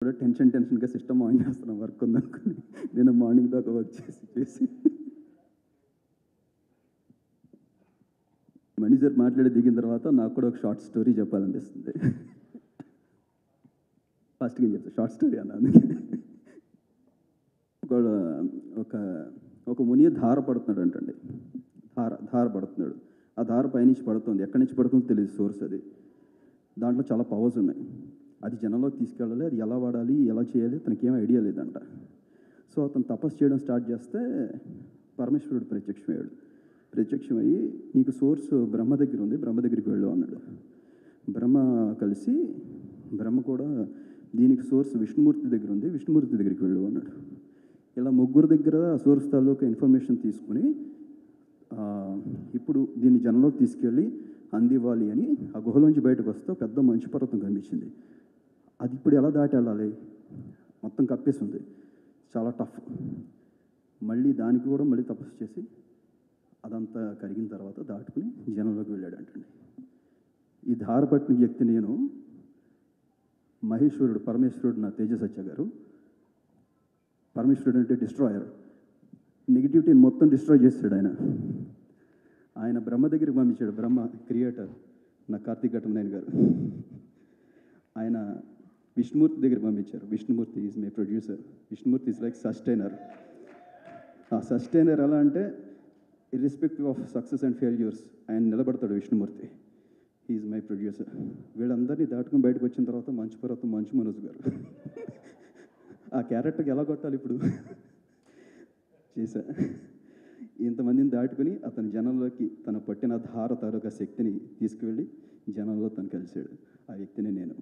కూడా టెన్షన్‌గా system on చేస్తున్నా వర్క్ ఉందనుకోని. నేను మార్నింగ్ దాకా వర్క్ చేసి మేనేజర్ మాట్లాడి దిగిన తర్వాత నాకు కూడా ఒక షార్ట్ స్టోరీ చెప్పాలనిపిస్తుంది. ఫస్ట్‌గా చెప్తా షార్ట్ స్టోరీ అన్న అందుకే. ఒక ఒక ఒక ముని ధార పడుతున్నాడంటండి. ధార పడుతున్నాడు. ఆ ధార పైనుంచి పడుతుంది. ఎక్కడి నుంచి పడుతుందో తెలీదు సోర్స్ అది. దాంట్లో చాలా పవర్స్ ఉన్నాయి. అది జనంలోకి తీసుకెళ్ళాలి. అది ఎలా వాడాలి, ఎలా చేయాలి తనకేం ఐడియా లేదంట. సో అతను తపస్సు చేయడం స్టార్ట్ చేస్తే పరమేశ్వరుడు ప్రత్యక్షమయ్యాడు. ప్రత్యక్షమయ్యి నీకు సోర్స్ బ్రహ్మ దగ్గర ఉంది, బ్రహ్మ దగ్గరికి వెళ్ళు అన్నాడు. బ్రహ్మ కూడా దీనికి సోర్స్ విష్ణుమూర్తి దగ్గర ఉంది, విష్ణుమూర్తి దగ్గరికి వెళ్ళు అన్నాడు. ఇలా ముగ్గురు దగ్గర సోర్స్ తాలూకా ఇన్ఫర్మేషన్ తీసుకుని ఇప్పుడు దీన్ని జనంలోకి తీసుకెళ్ళి అందివ్వాలి అని ఆ గుహలోంచి బయటకు వస్తే పెద్ద మంచు పర్వతం కనిపించింది. అది ఇప్పుడు ఎలా దాటి వెళ్ళాలి, మొత్తం కప్పేసి ఉంది, చాలా టఫ్. మళ్ళీ దానికి కూడా మళ్ళీ తపస్సు చేసి అదంతా కరిగిన తర్వాత దాటుకుని జనంలోకి వెళ్ళాడంటండి. ఈ ధార పట్టిన వ్యక్తి నేను, మహేశ్వరుడు పరమేశ్వరుడు నా తేజసత్య గారు. పరమేశ్వరుడు అంటే డిస్ట్రాయర్, నెగిటివిటీని మొత్తం డిస్ట్రాయ్ చేస్తాడు ఆయన. ఆయన బ్రహ్మ దగ్గరికి పంపించాడు. బ్రహ్మ క్రియేటర్ నా కార్తీక్ ఘట్టమనేని గారు. ఆయన విష్ణుమూర్తి దగ్గర పంపించారు. Vishnumurthy is my producer. Vishnumurthy is like sustainer. ఆ సస్టైనర్ ఎలా అంటే irrespective of success and failures ఆయన నిలబడతాడు విష్ణుమూర్తి. Is my producer. వీళ్ళందరినీ దాటుకుని బయటకు వచ్చిన తర్వాత మంచు పర్వతం మంచు మనోజ్ గారు. ఆ క్యారెక్టర్కి ఎలా కొట్టాలి ఇప్పుడు చేశా. ఇంతమందిని దాటుకుని అతని జనంలోకి తన పట్టిన ధార తాలూకా శక్తిని తీసుకువెళ్ళి జనంలో తను కలిశాడు. ఆ వ్యక్తిని నేను.